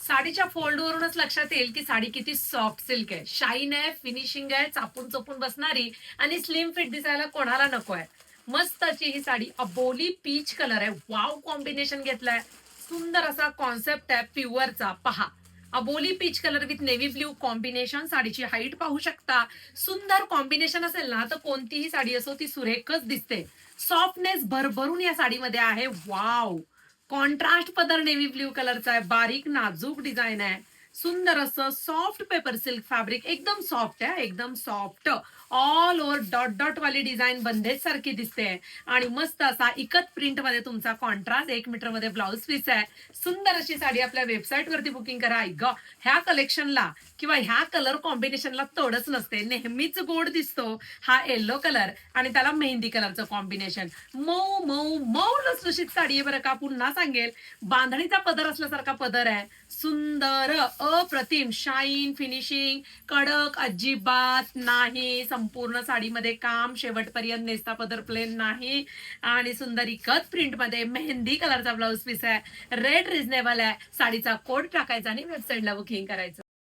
साडीच्या फोल्डवरूनच लक्षात येईल की साडी किती सॉफ्ट सिल्क आहे, शाईन आहे, फिनिशिंग आहे, चापून चोपून बसणारी आणि स्लिम फिट दिसायला कोणाला नको आहे. मस्त अशी ही साडी अबोली पीच कलर आहे. वाव कॉम्बिनेशन घेतलाय. सुंदर असा कॉन्सेप्ट आहे प्युअरचा. पहा, अबोली peach colour with navy blue combination. साडीची हाईट पाहू शकता. सुंदर कॉम्बिनेशन असेल ना तर कोणतीही साडी असो ती सुरेखच दिसते. सॉफ्टनेस भरभरून या साडीमध्ये आहे. वाव, कॉन्ट्रास्ट पदर नेव्ही ब्ल्यू कलरचा आहे. बारीक नाजूक डिझाईन आहे. सुंदर असं सॉफ्ट पेपर सिल्क फॅब्रिक. एकदम सॉफ्ट आहे, एकदम soft. All over dot dot वाली डिझाईन बंदेज सारखी दिसते आणि मस्त असा इकत प्रिंट मध्ये तुमचा कॉन्ट्रास्ट. 1 मीटर मध्ये ब्लाउज पीस आहे. सुंदर अशी साडी आपल्या वेबसाईट वरती बुकिंग करा. ऐक, ह्या कलेक्शनला किंवा ह्या कलर कॉम्बिनेशनला तोडच नसते. नेहमीच गोड दिसतो हा येलो कलर आणि त्याला मेहंदी कलरचं कॉम्बिनेशन. मऊ मऊ मऊ लसलुशीत साडी आहे बरं का. पुन्हा सांगेल, बांधणीचा पदर असल्यासारखा पदर आहे. सुंदर, अप्रतिम, शाईन, फिनिशिंग, कडक अजिबात नाही. संपूर्ण साडीमध्ये काम, शेवटपर्यंत नेसता पदर प्लेन नाही आणि सुंदर इकत प्रिंट मध्ये मेहंदी कलरचा ब्लाउज पीस आहे. रेट रिझनेबल आहे. साडीचा कोड टाकायचा आणि वेबसाईटला बुकिंग करायचं.